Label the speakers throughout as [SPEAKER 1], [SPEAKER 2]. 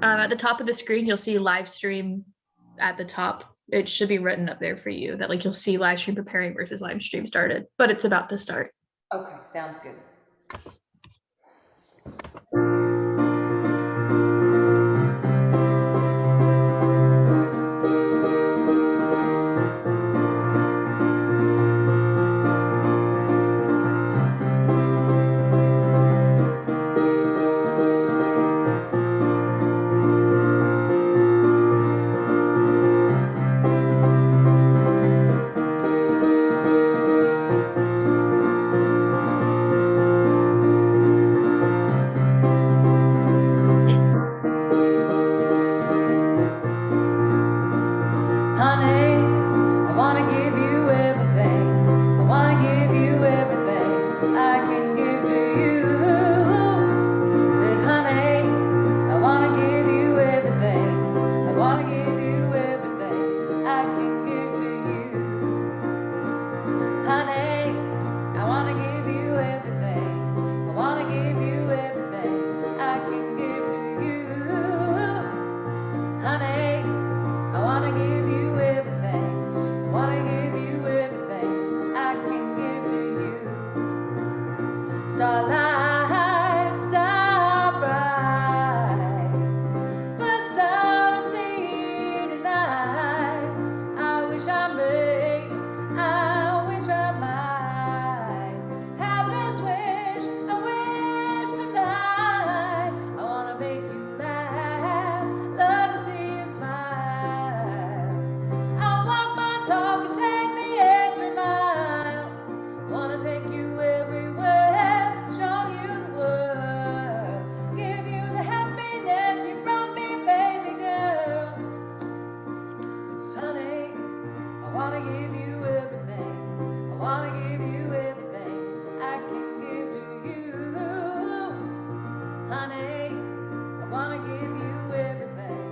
[SPEAKER 1] At the top of the screen, you'll see live stream at the top. It should be written up there for you that like you'll see live stream preparing versus live stream started, but it's about to start.
[SPEAKER 2] Okay, sounds good. Honey, I wanna give you everything. I wanna give you everything I can give to you. Said, honey, I wanna give you everything. I wanna give you everything I can give to you. Honey, I wanna give you everything. I wanna give you everything I can give to you. Honey, I wanna give you everything. I wanna give you everything I can give to you. Starlight, star bright, first star I see tonight. I wish I may, I wish I might have this wish, I wish tonight. I wanna make you laugh, love to see you smile. I'll walk my talk and take the extra mile. Wanna take you everywhere, show you the world, give you the happiness you brought me, baby girl. 'Cause honey, I wanna give you everything. I wanna give you everything I can give to you. Honey, I wanna give you everything.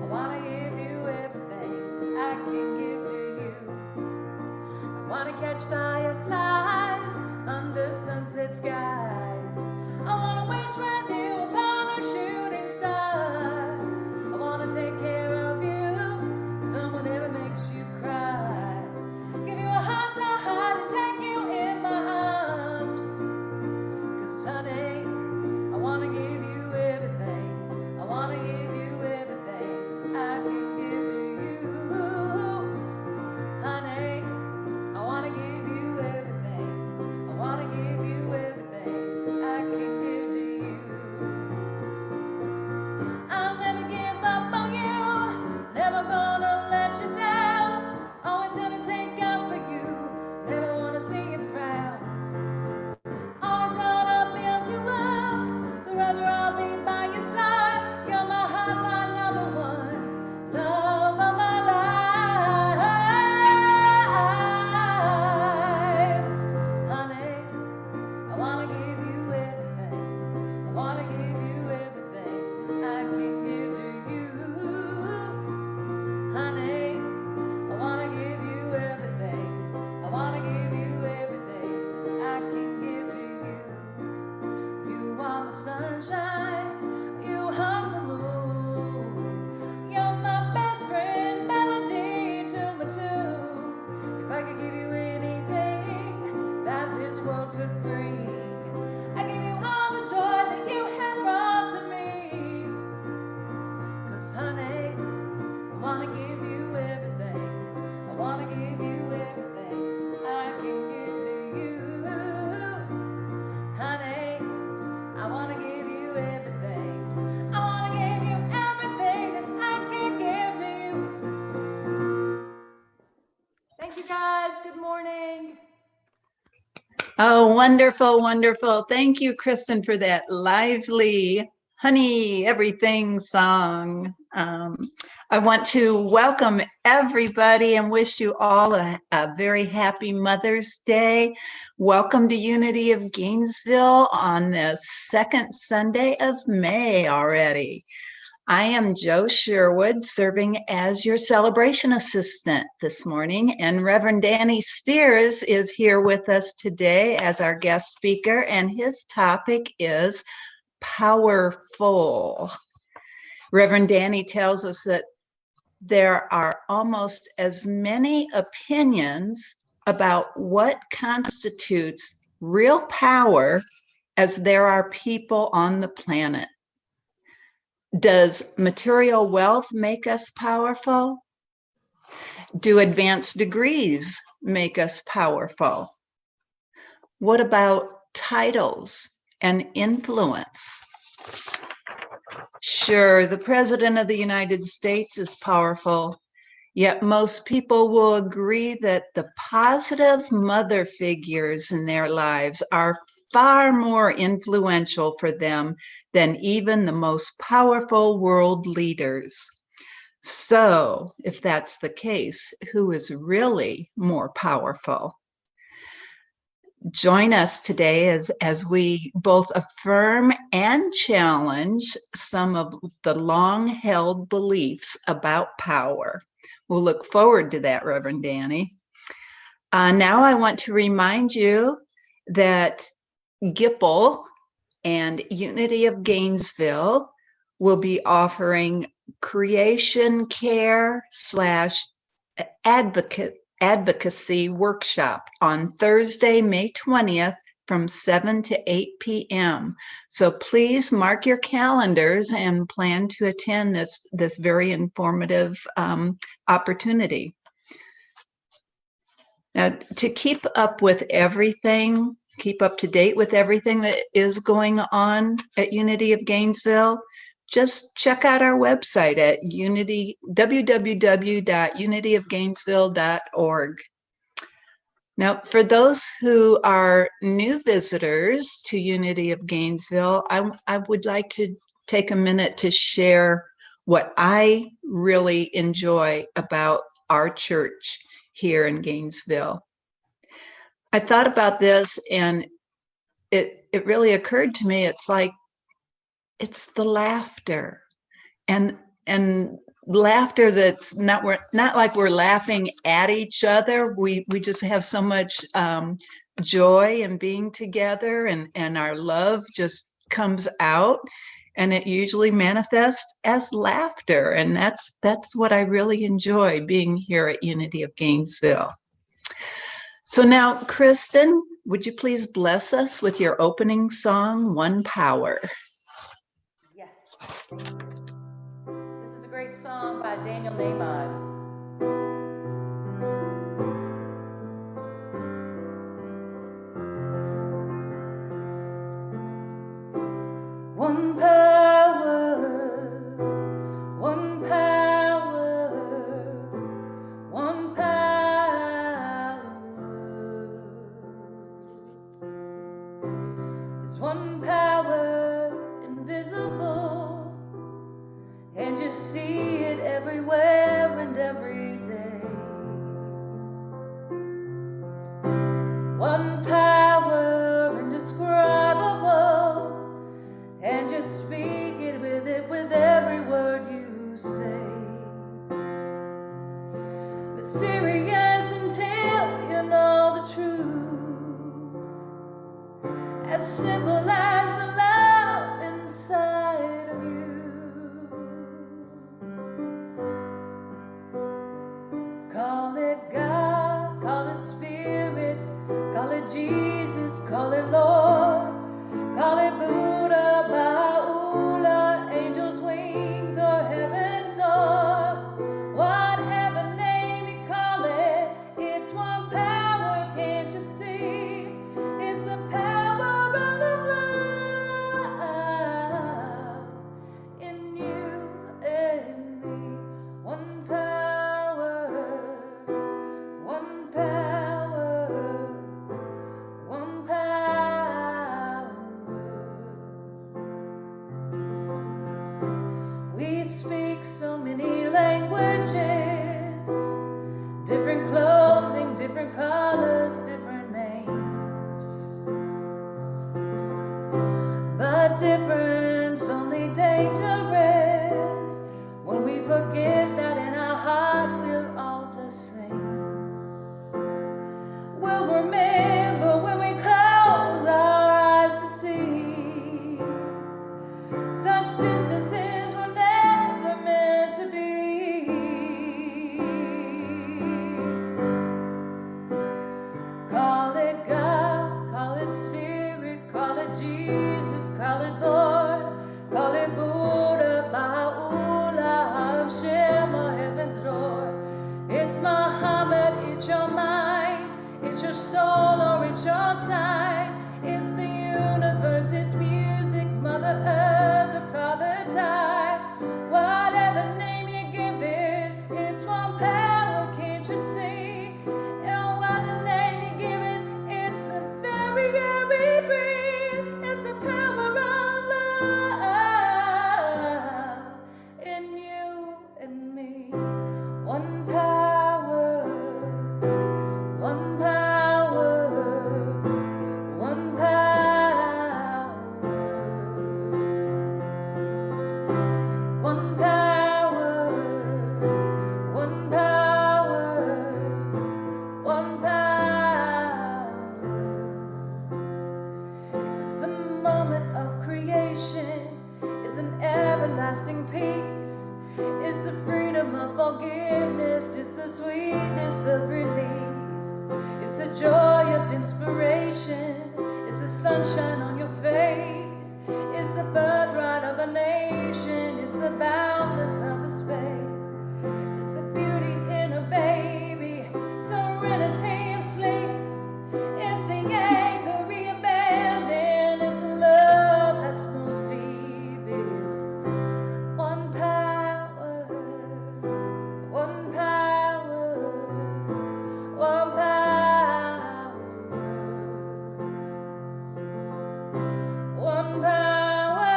[SPEAKER 2] I wanna give you everything I can give to you. I wanna catch fireflies under sunset skies. I wanna wish with you upon a shooting star. I wanna take care of you if someone ever makes you cry. Give you a heart to heart and take you in my arms. 'Cause honey, I wanna give you everything. I wanna give you everything I can give to you. Honey, I wanna give you everything. I wanna give you everything I can give to you. I'll never give up on you, never gonna let you down. Always gonna take out for you, never wanna see you frown. Always gonna build you up, forever I'll be by your side. You're my heart, my number one, love of my life. Honey, I wanna give you everything. I wanna give you everything I can give to you. Honey, I wanna give you everything. I wanna give you everything I can give to you. You are the sunshine, you hum the moon. You're my best friend, melody to my tune. If I could give you anything that this world could bring, I give you all the joy that you have brought to me. 'Cause honey, I wanna give you everything. I wanna give you everything I can give to you. Honey, I wanna give you everything. I wanna give you everything that I can give to you. Thank you guys. Good morning.
[SPEAKER 3] Oh, wonderful, wonderful. Thank you, Kristen, for that lively Honey Everything song. I want to welcome everybody and wish you all a very happy Mother's Day. Welcome to Unity of Gainesville on the second Sunday of May already. I am Jo Sherwood, serving as your celebration assistant this morning, and Reverend Danny Spears is here with us today as our guest speaker, and his topic is powerful. Reverend Danny tells us that there are almost as many opinions about what constitutes real power as there are people on the planet. Does material wealth make us powerful? Do advanced degrees make us powerful? What about titles and influence? Sure, the President of the United States is powerful, yet most people will agree that the positive mother figures in their lives are far more influential for them than even the most powerful world leaders. So, if that's the case, who is really more powerful? Join us today as we both affirm and challenge some of the long-held beliefs about power. We'll look forward to that, Reverend Danny. Now I want to remind you that GIPL and Unity of Gainesville will be offering creation care / advocacy workshop on Thursday, May 20th from 7 to 8 p.m. So please mark your calendars and plan to attend this very informative opportunity. Now, to keep up with everything, keep up to date with everything that is going on at Unity of Gainesville, just check out our website at www.unityofgainesville.org. Now, for those who are new visitors to Unity of Gainesville, I would like to take a minute to share what I really enjoy about our church here in Gainesville. I thought about this and it really occurred to me, it's the laughter and laughter that's not like we're laughing at each other. We just have so much joy in being together, and our love just comes out, and it usually manifests as laughter. And that's what I really enjoy being here at Unity of Gainesville. So now, Kristen, would you please bless us with your opening song, One Power?
[SPEAKER 2] Yes. This is a great song by Daniel Nahmod. One power, one power, one power. There's one power invisible, and you see it everywhere and every day. One power indescribable, and you speak it with every word you say. Mysterious until you know the truth, as simple as the love inside of you. Call it God, call it Spirit, call it Jesus, call it Lord, call it Buddha, Ba'ula, angel's wings, or heaven's door. Whatever name you call it, it's one power, can't you see? It's the power of love in you and me. One power, one power, one power. We speak so many languages, different clothing, different colors, different names, but difference only dangerous when we forget that in our heart we're all the same. We'll remember when we close our eyes to see such distances will never lasting peace. It's the freedom of forgiveness. It's the sweetness of release. It's the joy of inspiration. It's the sunshine on your face. It's the birthright of a nation. It's the boundless of a space. It's the beauty in a baby, serenity of sleep. It's the anger reabandoned. It's the love that's most deep. It's one power, one power, one power, one power,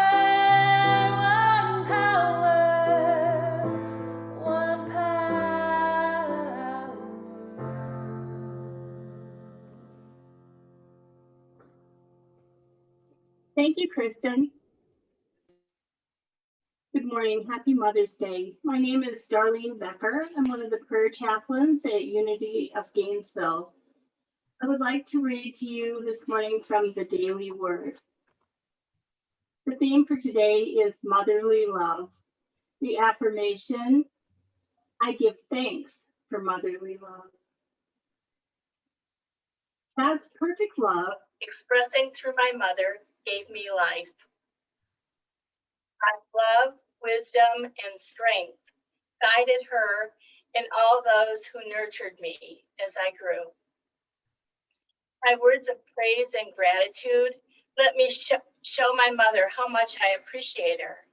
[SPEAKER 2] one power, one power.
[SPEAKER 4] Thank you, Kristen. Good morning. Happy Mother's Day. My name is Darlene Becker. I'm one of the prayer chaplains at Unity of Gainesville. I would like to read to you this morning from the Daily Word. The theme for today is motherly love. The affirmation, I give thanks for motherly love. God's perfect love, expressing through my mother, gave me life. God's love, wisdom, and strength guided her and all those who nurtured me as I grew. My words of praise and gratitude let me show my mother how much I appreciate her.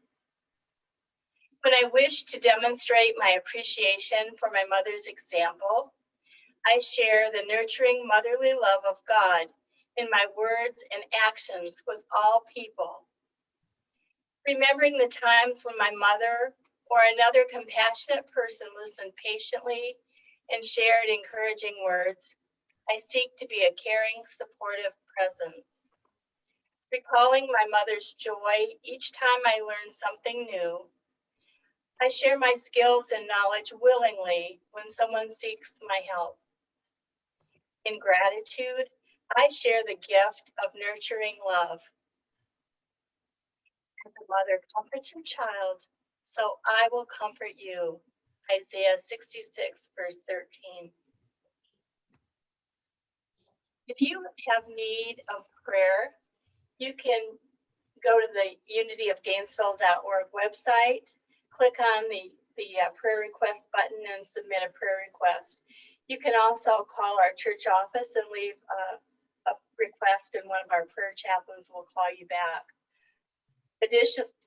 [SPEAKER 4] When I wish to demonstrate my appreciation for my mother's example, I share the nurturing motherly love of God in my words and actions with all people. Remembering the times when my mother or another compassionate person listened patiently and shared encouraging words, I seek to be a caring, supportive presence. Recalling my mother's joy each time I learn something new, I share my skills and knowledge willingly when someone seeks my help. In gratitude, I share the gift of nurturing love. As a mother comforts her child, so I will comfort you. Isaiah 66, verse 13. If you have need of prayer, you can go to the unityofgainesville.org website, click on the prayer request button and submit a prayer request. You can also call our church office and leave a request, and one of our prayer chaplains will call you back. Additionally,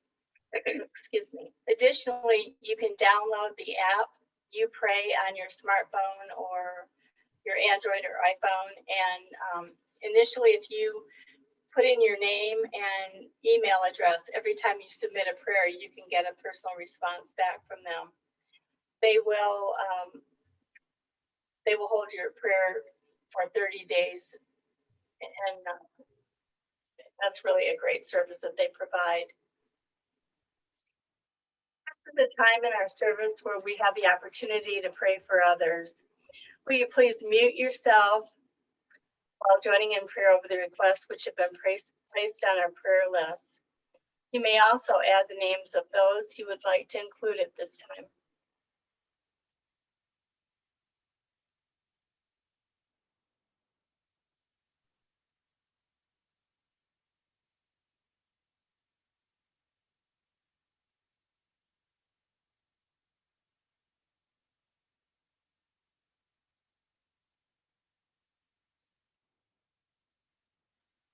[SPEAKER 4] you can download the app You Pray on your smartphone or your Android or iPhone. And initially, if you put in your name and email address, every time you submit a prayer, you can get a personal response back from them. They will hold your prayer for 30 days, and that's really a great service that they provide. This is the time in our service where we have the opportunity to pray for others. Will you please mute yourself while joining in prayer over the requests which have been placed on our prayer list. You may also add the names of those you would like to include at this time.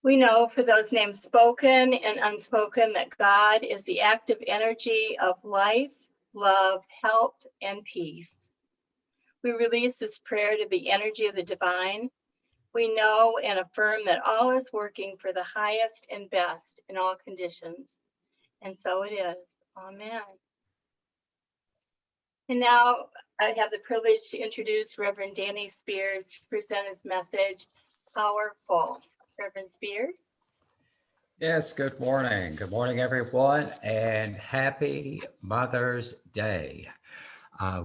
[SPEAKER 4] We know for those names spoken and unspoken that God is the active energy of life, love, health, and peace. We release this prayer to the energy of the divine. We know and affirm that all is working for the highest and best in all conditions. And so it is. Amen. And now I have the privilege to introduce Reverend Danny Spears to present his message, Powerful. Reverend Spears.
[SPEAKER 5] Yes, good morning. Good morning, everyone, and happy Mother's Day.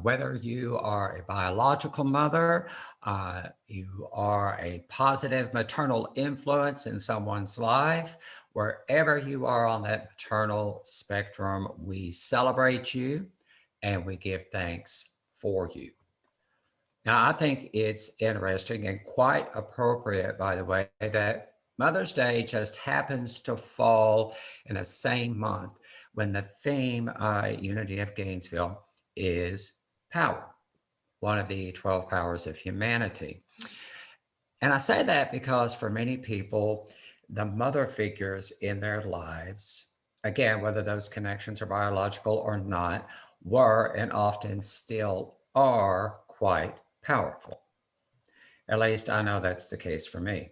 [SPEAKER 5] Whether you are a biological mother, you are a positive maternal influence in someone's life, Wherever you are on that maternal spectrum, we celebrate you and we give thanks for you. Now, I think it's interesting and quite appropriate, by the way, that Mother's Day just happens to fall in the same month when the theme at Unity of Gainesville is power, one of the 12 powers of humanity. And I say that because for many people, the mother figures in their lives, again, whether those connections are biological or not, were and often still are quite powerful. At least I know that's the case for me.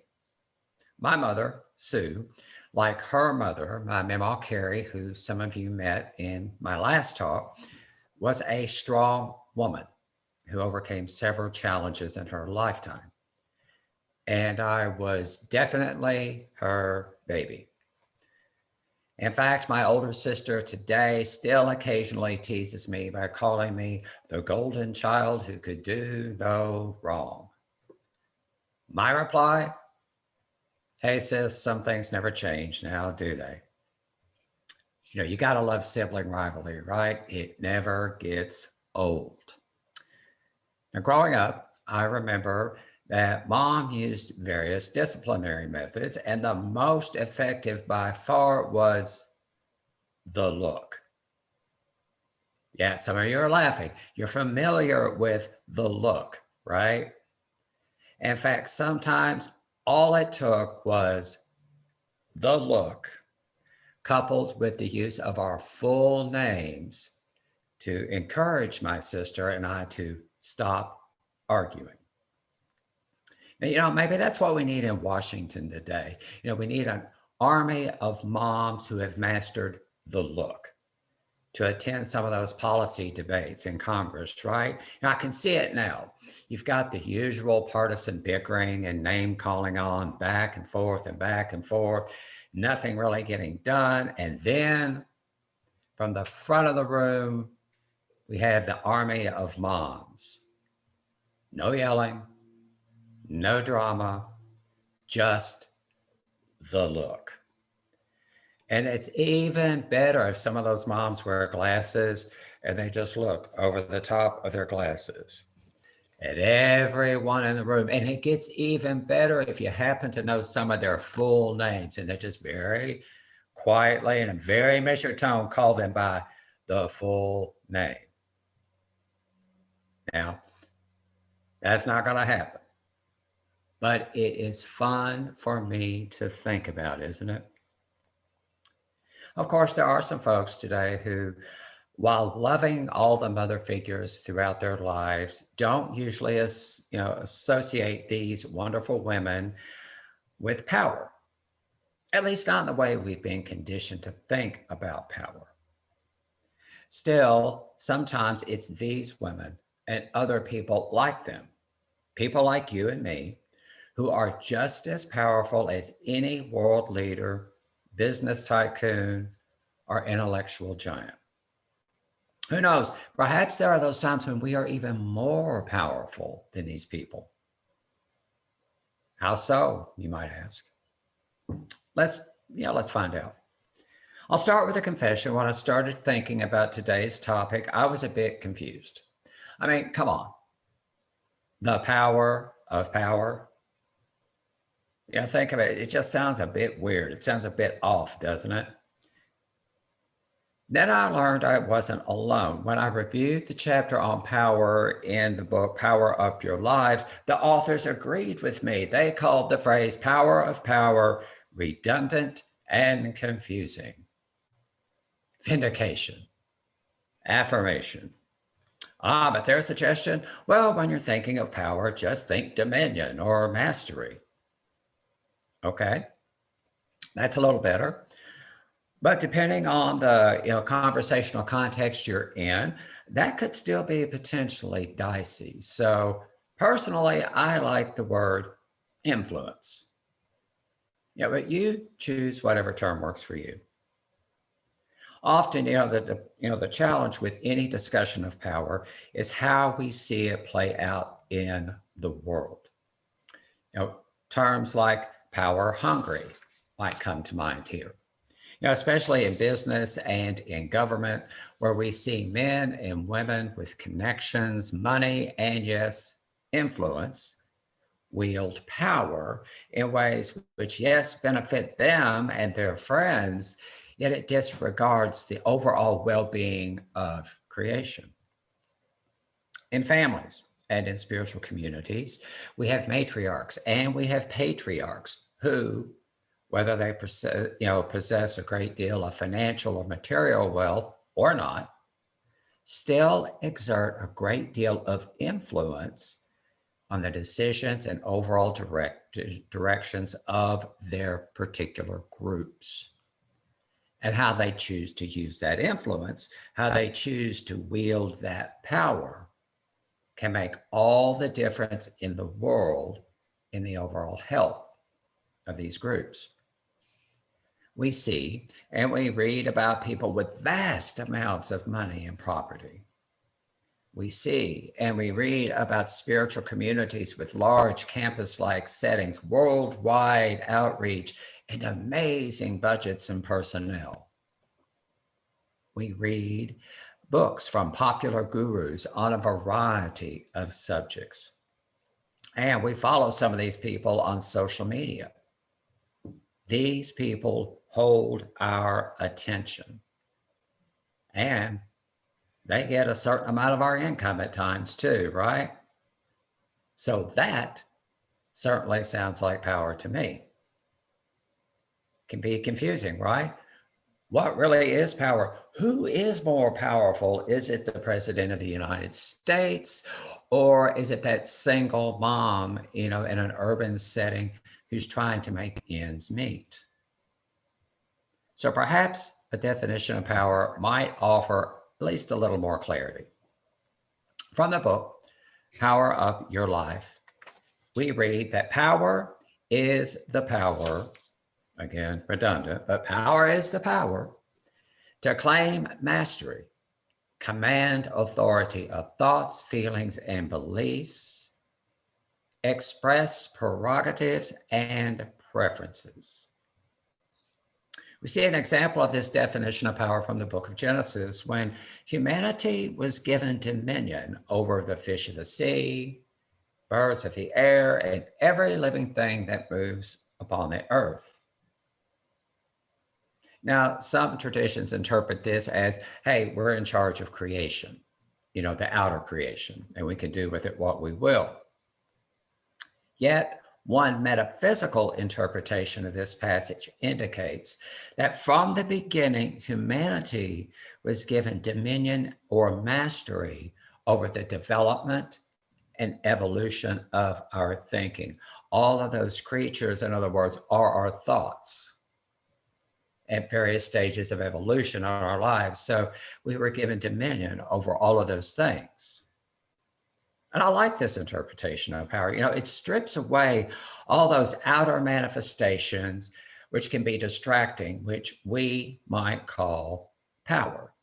[SPEAKER 5] My mother, Sue, like her mother, my Mamaw Carrie, who some of you met in my last talk, was a strong woman who overcame several challenges in her lifetime. And I was definitely her baby. In fact, my older sister today still occasionally teases me by calling me the golden child who could do no wrong. My reply, hey sis, some things never change now, do they? You know, you gotta love sibling rivalry, right? It never gets old. Now, growing up, I remember that mom used various disciplinary methods, and the most effective by far was the look. Yeah, some of you are laughing. You're familiar with the look, right? In fact, sometimes all it took was the look coupled with the use of our full names to encourage my sister and I to stop arguing. Now, you know, maybe that's what we need in Washington today. You know, we need an army of moms who have mastered the look to attend some of those policy debates in Congress, right? And I can see it now. You've got the usual partisan bickering and name calling on back and forth and back and forth, nothing really getting done. And then from the front of the room, we have the army of moms. No yelling, no drama, just the look. And it's even better if some of those moms wear glasses and they just look over the top of their glasses at everyone in the room. And it gets even better if you happen to know some of their full names and they just very quietly in a very measured tone call them by the full name. Now, that's not going to happen. But it is fun for me to think about, isn't it? Of course, there are some folks today who, while loving all the mother figures throughout their lives, don't usually associate these wonderful women with power, at least not in the way we've been conditioned to think about power. Still, sometimes it's these women and other people like them, people like you and me, who are just as powerful as any world leader, business tycoon, or intellectual giant. Who knows? Perhaps there are those times when we are even more powerful than these people. How so, you might ask? Let's find out. I'll start with a confession. When I started thinking about today's topic, I was a bit confused. I mean, come on. The power of power. Yeah, think of it. It just sounds a bit weird. It sounds a bit off, doesn't it? Then I learned I wasn't alone. When I reviewed the chapter on power in the book, Power Up Your Lives, the authors agreed with me. They called the phrase power of power redundant and confusing. Vindication, affirmation. But their suggestion, well, when you're thinking of power, just think dominion or mastery. Okay, that's a little better. But depending on the conversational context you're in, that could still be potentially dicey. So personally, I like the word influence. Yeah, but you choose whatever term works for you. Often, the challenge with any discussion of power is how we see it play out in the world. Terms like power hungry, might come to mind here. Especially in business and in government, where we see men and women with connections, money, and yes, influence, wield power in ways which, yes, benefit them and their friends, yet it disregards the overall well-being of creation. In families and in spiritual communities, we have matriarchs and we have patriarchs who, whether they possess a great deal of financial or material wealth or not, still exert a great deal of influence on the decisions and overall directions of their particular groups. And how they choose to use that influence, how they choose to wield that power, can make all the difference in the world in the overall health of these groups. We see and we read about people with vast amounts of money and property. We see and we read about spiritual communities with large campus-like settings, worldwide outreach, and amazing budgets and personnel. We read books from popular gurus on a variety of subjects. And we follow some of these people on social media. These people hold our attention. And they get a certain amount of our income at times too, right? So that certainly sounds like power to me. Can be confusing, right? What really is power? Who is more powerful? Is it the President of the United States, or is it that single mom, in an urban setting who's trying to make ends meet? So perhaps a definition of power might offer at least a little more clarity. From the book, Power Up Your Life, we read that power is the power, again, redundant, but power is the power to claim mastery, command authority of thoughts, feelings, and beliefs, express prerogatives and preferences. We see an example of this definition of power from the book of Genesis, when humanity was given dominion over the fish of the sea, birds of the air, and every living thing that moves upon the earth. Now, some traditions interpret this as, hey, we're in charge of creation, the outer creation, and we can do with it what we will. Yet, one metaphysical interpretation of this passage indicates that from the beginning, humanity was given dominion or mastery over the development and evolution of our thinking. All of those creatures, in other words, are our thoughts at various stages of evolution in our lives. So we were given dominion over all of those things. And I like this interpretation of power. It strips away all those outer manifestations, which can be distracting, which we might call power.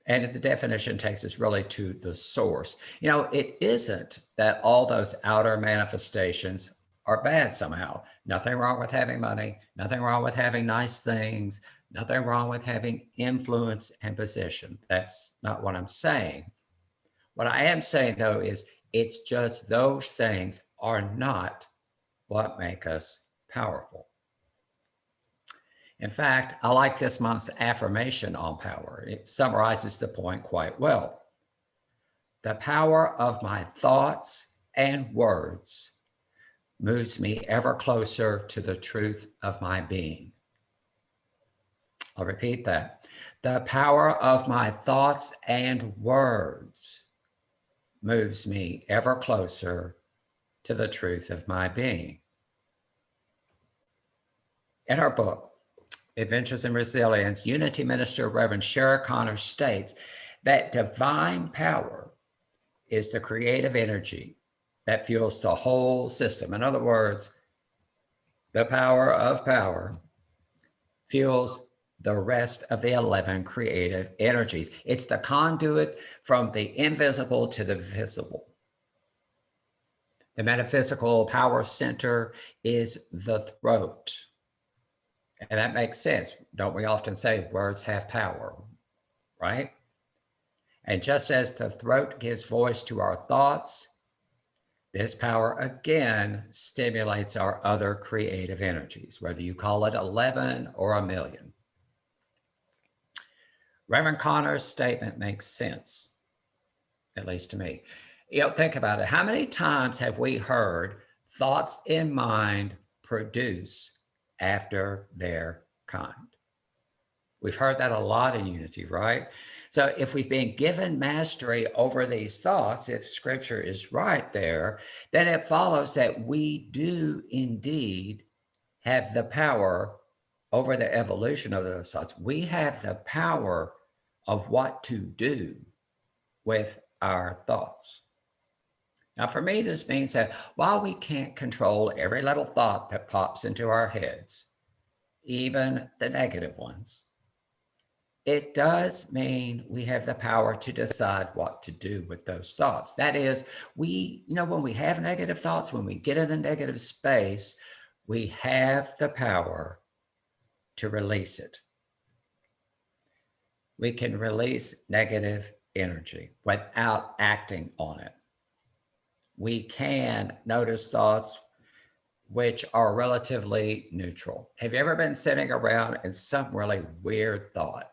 [SPEAKER 5] And if the definition takes us really to the source, it isn't that all those outer manifestations are bad somehow. Nothing wrong with having money, nothing wrong with having nice things, nothing wrong with having influence and position. That's not what I'm saying. What I am saying, though, is it's just those things are not what make us powerful. In fact, I like this month's affirmation on power. It summarizes the point quite well. The power of my thoughts and words moves me ever closer to the truth of my being. I'll repeat that. The power of my thoughts and words moves me ever closer to the truth of my being. In her book, Adventures in Resilience, Unity Minister Reverend Sherry Connor states that divine power is the creative energy that fuels the whole system. In other words, the power of power fuels the rest of the 11 creative energies. It's the conduit from the invisible to the visible. The metaphysical power center is the throat. And that makes sense. Don't we often say words have power, right? And just as the throat gives voice to our thoughts, this power again stimulates our other creative energies, whether you call it 11 or a million. Reverend Connor's statement makes sense, at least to me. Think about it. How many times have we heard thoughts in mind produce after their kind? We've heard that a lot in Unity, right? So if we've been given mastery over these thoughts, if scripture is right there, then it follows that we do indeed have the power over the evolution of those thoughts. We have the power of what to do with our thoughts. Now, for me, this means that while we can't control every little thought that pops into our heads, even the negative ones, it does mean we have the power to decide what to do with those thoughts. That is, when we have negative thoughts, when we get in a negative space, we have the power to release it. We can release negative energy without acting on it. We can notice thoughts which are relatively neutral. Have you ever been sitting around and some really weird thought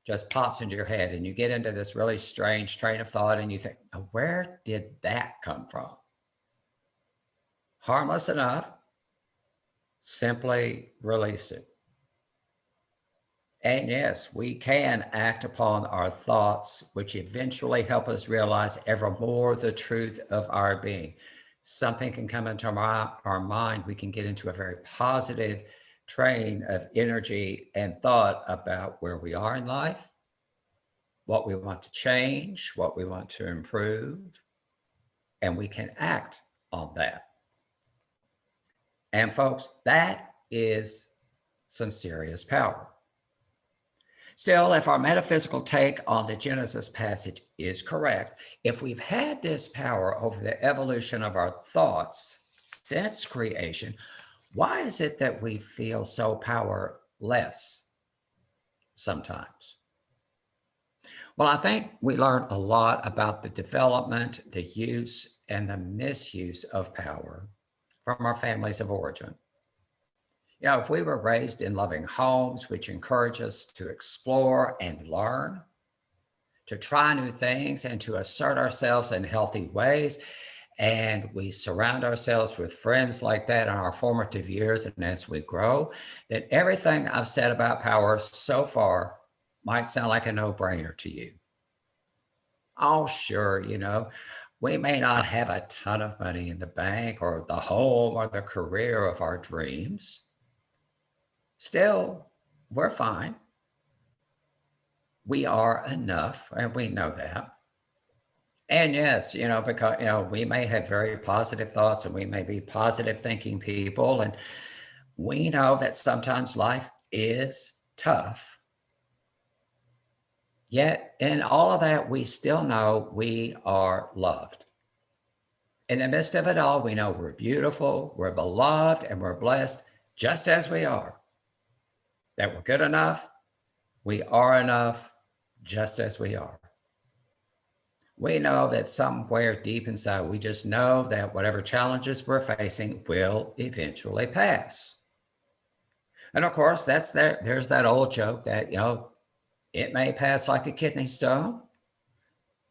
[SPEAKER 5] just pops into your head and you get into this really strange train of thought and you think, oh, where did that come from? Harmless enough, simply release it. And yes, we can act upon our thoughts, which eventually help us realize ever more the truth of our being. Something can come into our mind. We can get into a very positive train of energy and thought about where we are in life, what we want to change, what we want to improve, and we can act on that. And folks, that is some serious power. Still, if our metaphysical take on the Genesis passage is correct, if we've had this power over the evolution of our thoughts since creation, why is it that we feel so powerless sometimes? Well, I think we learn a lot about the development, the use, and the misuse of power from our families of origin. If we were raised in loving homes, which encourage us to explore and learn, to try new things and to assert ourselves in healthy ways, and we surround ourselves with friends like that in our formative years and as we grow, then everything I've said about power so far might sound like a no-brainer to you. Oh, sure, we may not have a ton of money in the bank or the home or the career of our dreams. Still, we're fine. We are enough, and we know that. And yes, because, we may have very positive thoughts and we may be positive thinking people. And we know that sometimes life is tough. Yet in all of that, we still know we are loved. In the midst of it all, we know we're beautiful, we're beloved, and we're blessed just as we are. That we're good enough, we are enough, just as we are. We know that somewhere deep inside, we just know that whatever challenges we're facing will eventually pass. And of course, there's that old joke that, it may pass like a kidney stone,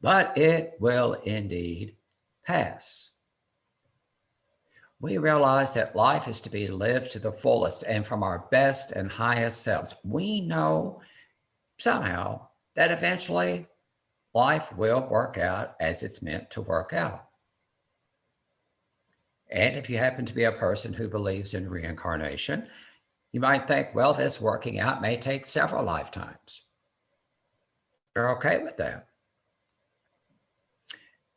[SPEAKER 5] but it will indeed pass. We realize that life is to be lived to the fullest and from our best and highest selves. We know somehow that eventually life will work out as it's meant to work out. And if you happen to be a person who believes in reincarnation, you might think, well, this working out may take several lifetimes. You're okay with that.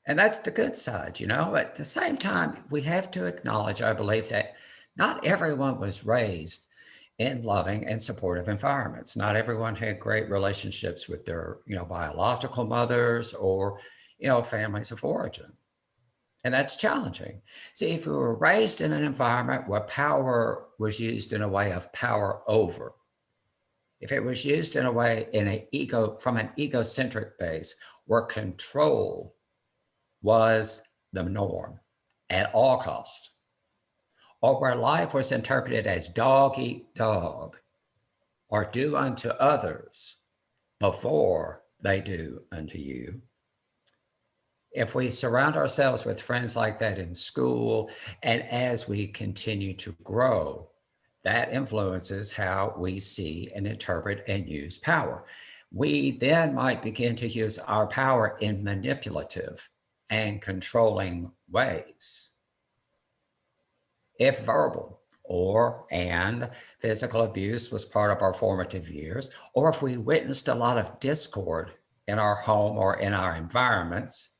[SPEAKER 5] And that's the good side, At the same time, we have to acknowledge, I believe, that not everyone was raised in loving and supportive environments. Not everyone had great relationships with their, biological mothers or, families of origin. And that's challenging. See, if we were raised in an environment where power was used in a way of power over, if it was used in a way from an egocentric base where control was the norm at all cost, or where life was interpreted as dog eat dog, or do unto others before they do unto you. If we surround ourselves with friends like that in school, and as we continue to grow, that influences how we see and interpret and use power. We then might begin to use our power in manipulative and controlling ways. If verbal and physical abuse was part of our formative years, or if we witnessed a lot of discord in our home or in our environments,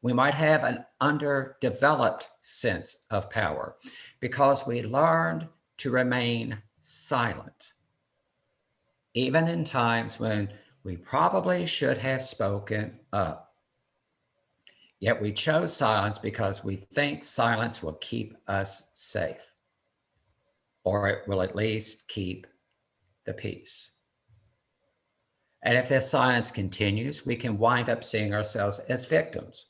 [SPEAKER 5] we might have an underdeveloped sense of power because we learned to remain silent, even in times when we probably should have spoken up. Yet we chose silence because we think silence will keep us safe, or it will at least keep the peace. And if this silence continues, we can wind up seeing ourselves as victims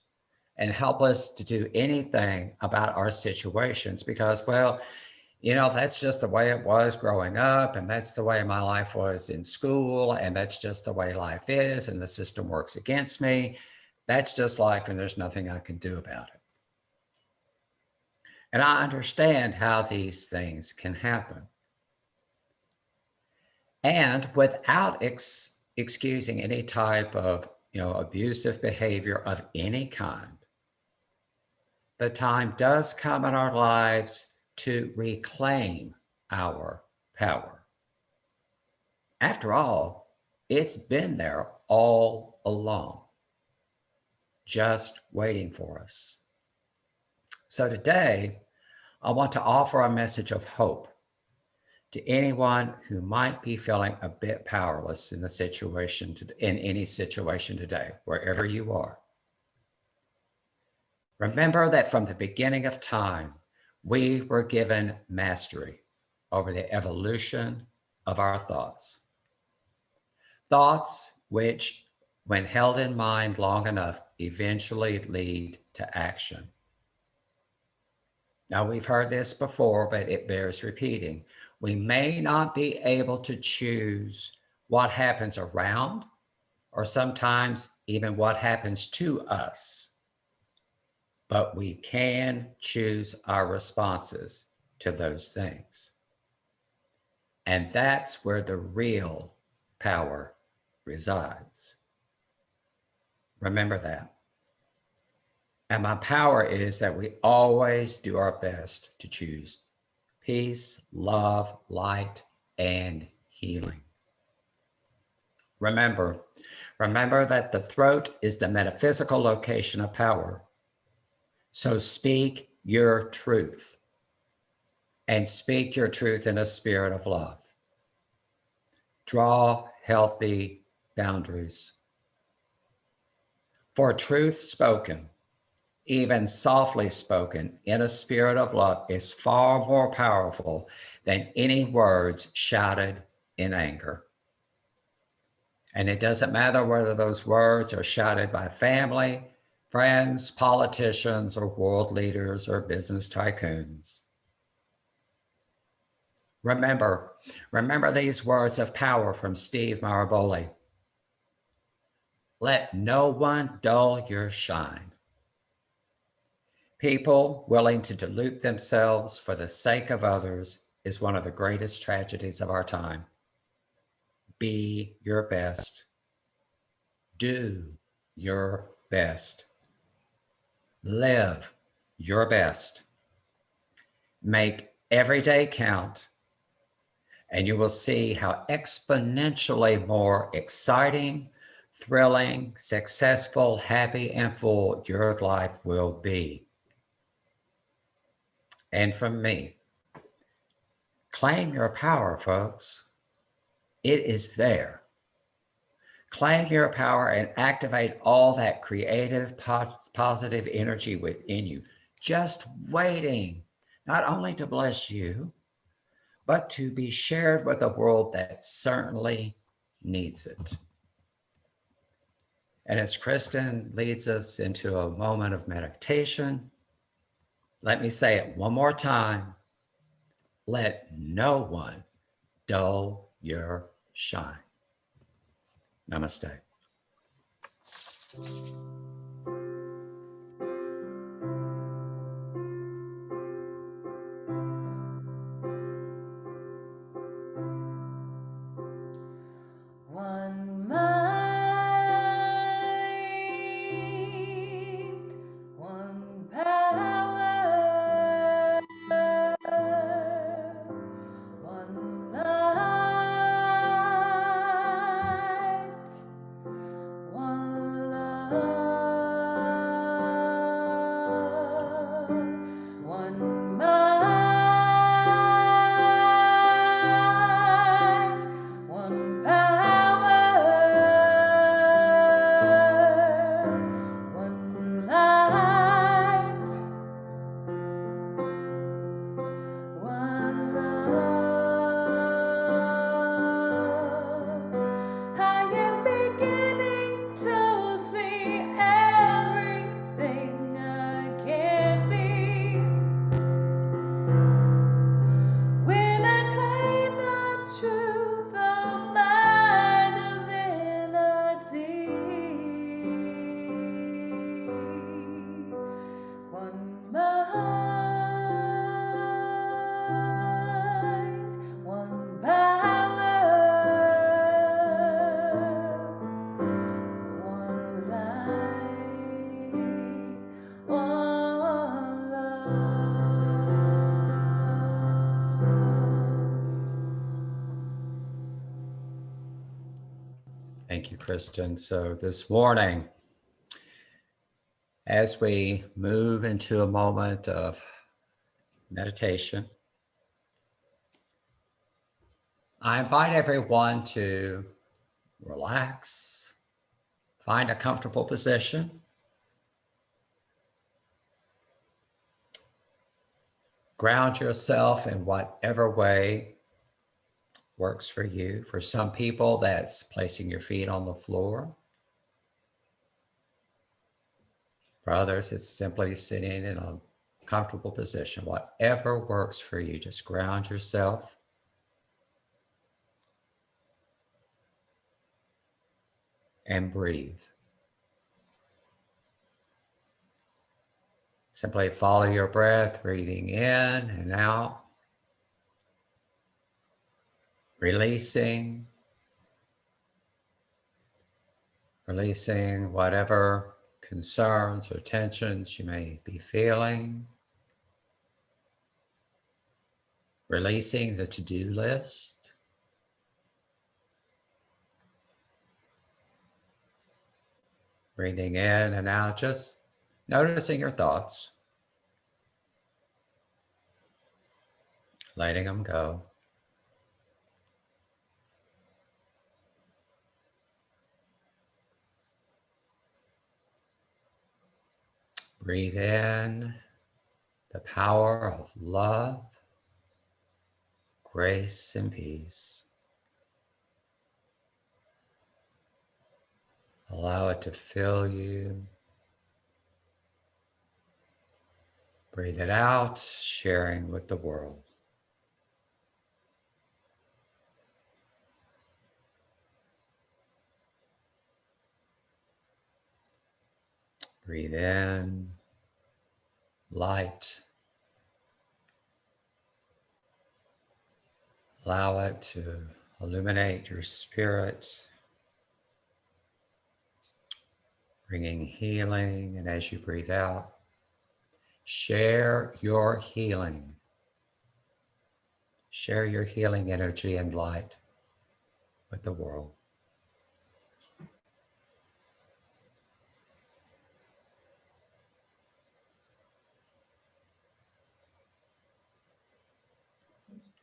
[SPEAKER 5] and helpless to do anything about our situations because, well, that's just the way it was growing up, and that's the way my life was in school, and that's just the way life is, and the system works against me. That's just life, and there's nothing I can do about it. And I understand how these things can happen. And without excusing any type of, abusive behavior of any kind, the time does come in our lives to reclaim our power. After all, it's been there all along, just waiting for us. So today, I want to offer a message of hope to anyone who might be feeling a bit powerless in any situation today, wherever you are. Remember that from the beginning of time, we were given mastery over the evolution of our thoughts. Thoughts which, when held in mind long enough, eventually lead to action. Now, we've heard this before, but it bears repeating. We may not be able to choose what happens around, or sometimes even what happens to us, but we can choose our responses to those things. And that's where the real power resides. Remember that. And my power is that we always do our best to choose peace, love, light, and healing. Remember that the throat is the metaphysical location of power. So speak your truth, and speak your truth in a spirit of love. Draw healthy boundaries. For truth spoken, even softly spoken in a spirit of love, is far more powerful than any words shouted in anger. And it doesn't matter whether those words are shouted by family, friends, politicians, or world leaders, or business tycoons. Remember these words of power from Steve Maraboli. Let no one dull your shine. People willing to dilute themselves for the sake of others is one of the greatest tragedies of our time. Be your best. Do your best. Live your best. Make every day count, and you will see how exponentially more exciting, thrilling, successful, happy, and full your life will be. And from me, claim your power, folks. It is there. Claim your power and activate all that creative, positive energy within you, just waiting not only to bless you, but to be shared with a world that certainly needs it. And as Kristen leads us into a moment of meditation, let me say it one more time. Let no one dull your shine. Namaste.
[SPEAKER 2] One mind, one power, one light, one love, one mind, one power, one light, one love. I am beginning to see everything I can be when I claim the truth of my divinity. One mind, one power, one light, one love.
[SPEAKER 5] Thank you, Kristen. So this morning, as we move into a moment of meditation, I invite everyone to relax, find a comfortable position, ground yourself in whatever way works for you. For some people, that's placing your feet on the floor. For others, it's simply sitting in a comfortable position. Whatever works for you, just ground yourself. And breathe. Simply follow your breath, breathing in and out. Releasing whatever concerns or tensions you may be feeling. Releasing the to-do list. Breathing in and out, just noticing your thoughts. Letting them go. Breathe in the power of love, grace, and peace. Allow it to fill you. Breathe it out, sharing with the world. Breathe in light. Allow it to illuminate your spirit, bringing healing. And as you breathe out, share your healing. Share your healing energy and light with the world.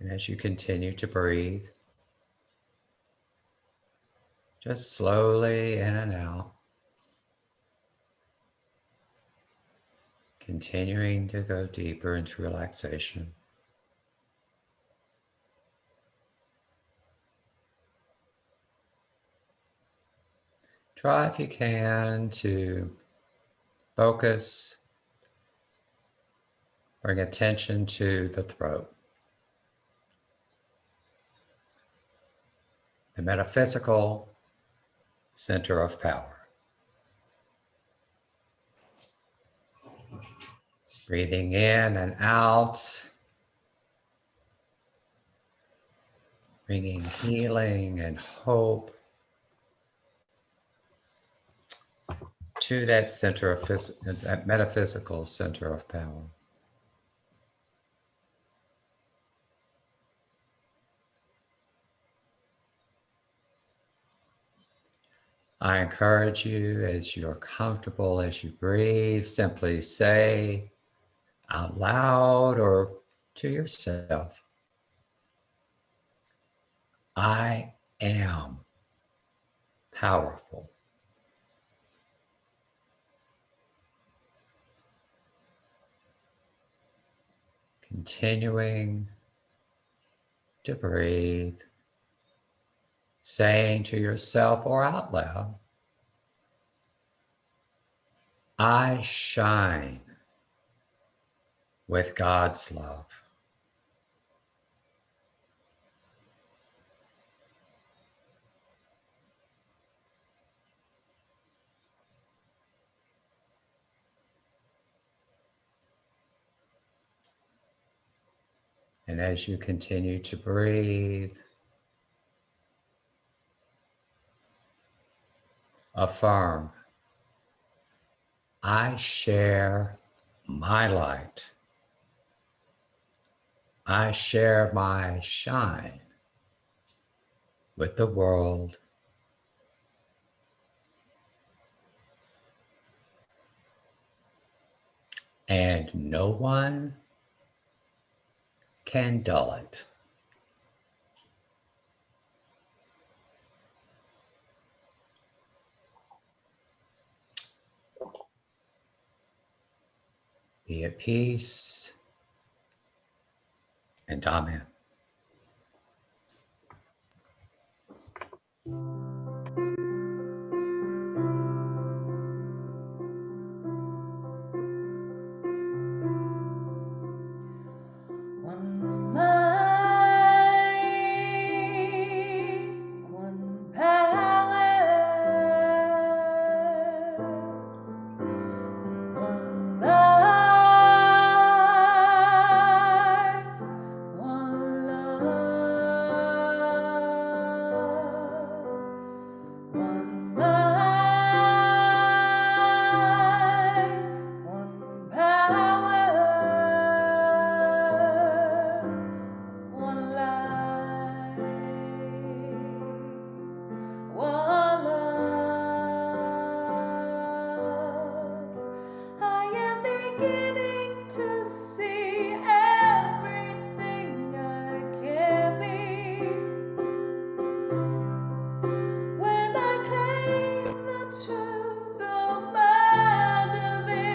[SPEAKER 5] And as you continue to breathe, Just slowly in and out. Continuing to go deeper into relaxation. Try, if you can, to focus, bring attention to the throat. The metaphysical center of power. Breathing in and out, bringing healing and hope to that center of that metaphysical center of power. I encourage you, as you're comfortable, as you breathe, simply say out loud or to yourself, I am powerful. Continuing to breathe, saying to yourself or out loud, I shine with God's love. And as you continue to breathe, affirm, I share my light. I share my shine with the world. And no one can dull it. Be at peace, and amen.
[SPEAKER 2] One mind, one power, one life, one love, one mind, one power, one life, one love. I am beginning to see everything I can be when I claim the truth of my divinity.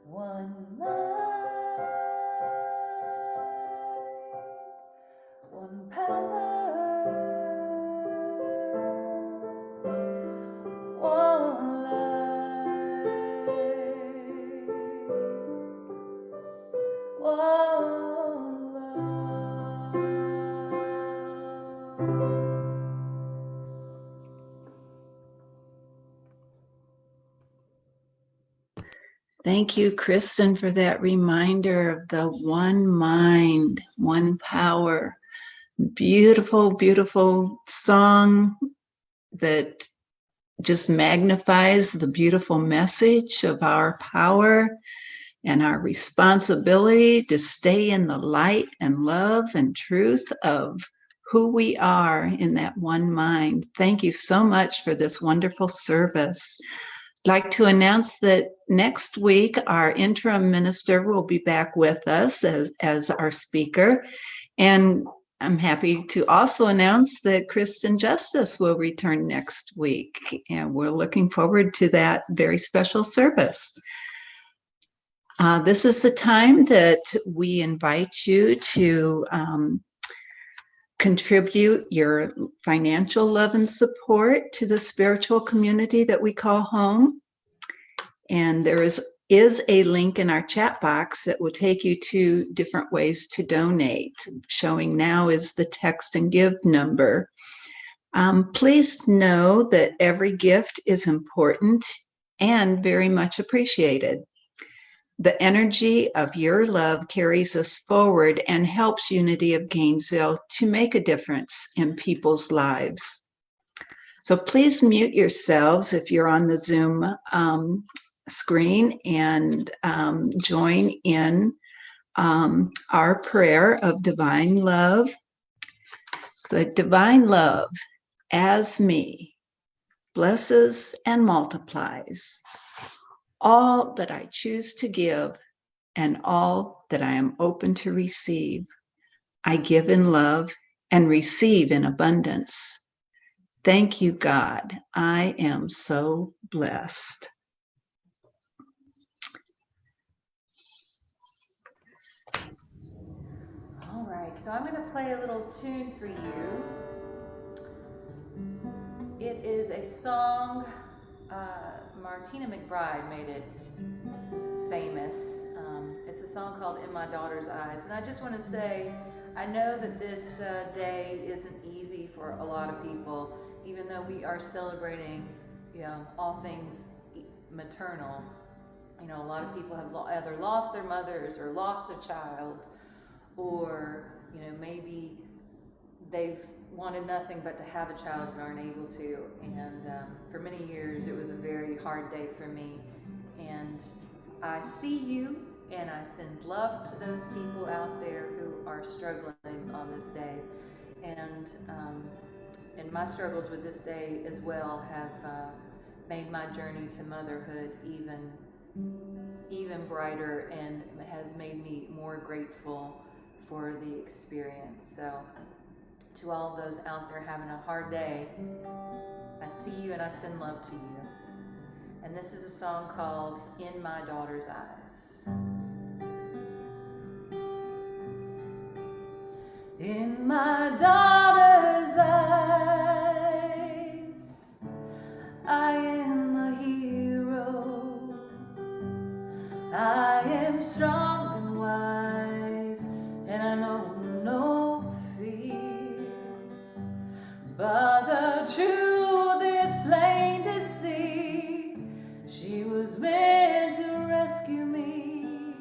[SPEAKER 2] One mind, one power, one life, one love.
[SPEAKER 3] Thank you, Kristen, for that reminder of the one mind, one power. Beautiful, beautiful song that just magnifies the beautiful message of our power and our responsibility to stay in the light and love and truth of who we are in that one mind. Thank you so much for this wonderful service. like to announce that next week our interim minister will be back with us as our speaker. And I'm happy to also announce that Kristen Justice will return next week. And we're looking forward to that very special service. This is the time that we invite you to contribute your financial love and support to the spiritual community that we call home. And there is a link in our chat box that will take you to different ways to donate. Showing now is the text and give number. Please know that every gift is important and very much appreciated. The energy of your love carries us forward and helps Unity of Gainesville to make a difference in people's lives. So please mute yourselves if you're on the Zoom screen and join in our prayer of divine love. So divine love as me blesses and multiplies all that I choose to give and all that I am open to receive. I give in love and receive in abundance. Thank you, God. I am so blessed.
[SPEAKER 2] All right, so I'm going to play a little tune for you. It is a song, Martina McBride made it famous. It's a song called In My Daughter's Eyes. And I just want to say, I know that this day isn't easy for a lot of people, even though we are celebrating, all things maternal. A lot of people have either lost their mothers or lost a child, or, maybe they've wanted nothing but to have a child and aren't able to. And for many years, it was a very hard day for me. And I see you, and I send love to those people out there who are struggling on this day. And my struggles with this day as well have made my journey to motherhood even brighter, and has made me more grateful for the experience. So to all those out there having a hard day, I see you and I send love to you. And this is a song called In My Daughter's Eyes. In my daughter's eyes, I am a hero. I am strong and wise, and I know no fear. But the truth is plain to see. She was meant to rescue me.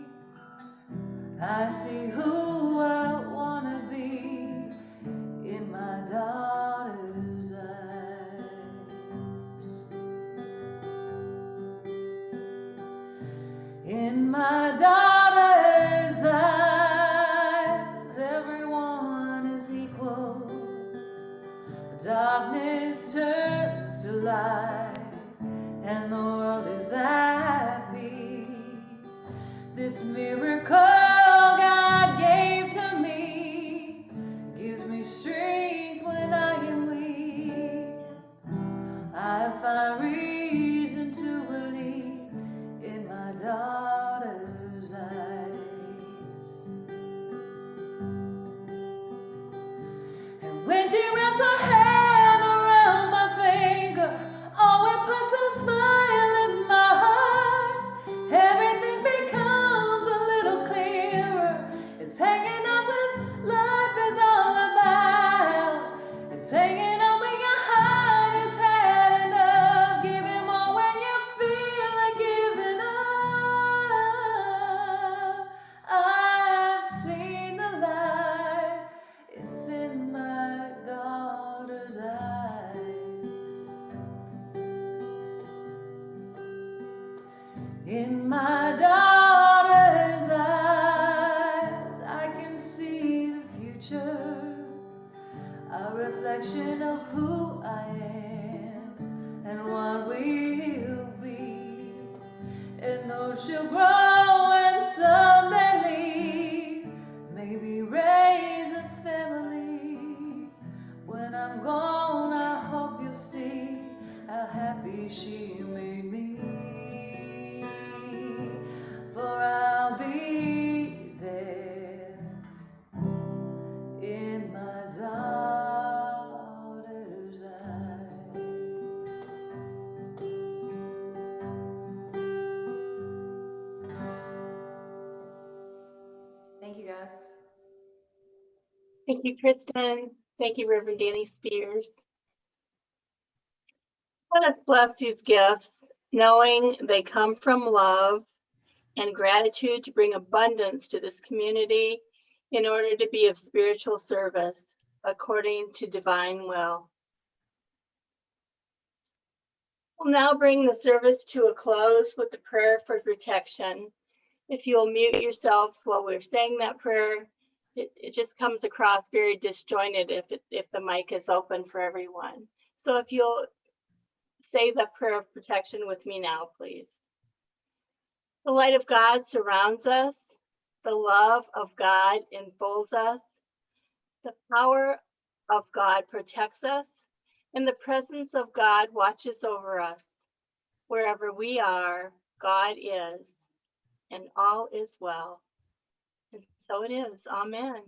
[SPEAKER 2] I see who I wanna be in my daughter's eyes. In my daughter's eyes, everyone is equal. Darkness turns to light, and the world is at peace. This miracle God gave to me gives me strength when I am weak. I find reason to believe in my daughter's eyes. And when she wraps her hand around my finger, oh, it puts a smile in my heart. Everything becomes a little clearer. It's hanging out what life is all about. It's hanging out when your heart has had enough. Giving more when you feel like giving up. I've seen the light. It's in my daughter's eyes. In my daughter's eyes, I can see the future, a reflection of who I am and what we'll be. And though she'll grow and someday leave, maybe raise a family. When I'm gone, I hope you'll see how happy she made me. For I'll be there in my daughter's eyes. Thank you, guys.
[SPEAKER 4] Thank you, Kristen. Thank you, Reverend Danny Spears. Let us bless these gifts, knowing they come from love and gratitude to bring abundance to this community in order to be of spiritual service according to divine will. We'll now bring the service to a close with the prayer for protection. If you'll mute yourselves while we're saying that prayer, it just comes across very disjointed if the mic is open for everyone. So if you'll say the prayer of protection with me now, please. The light of God surrounds us. The love of God enfolds us. The power of God protects us. And the presence of God watches over us. Wherever we are, God is, and all is well. And so it is. Amen.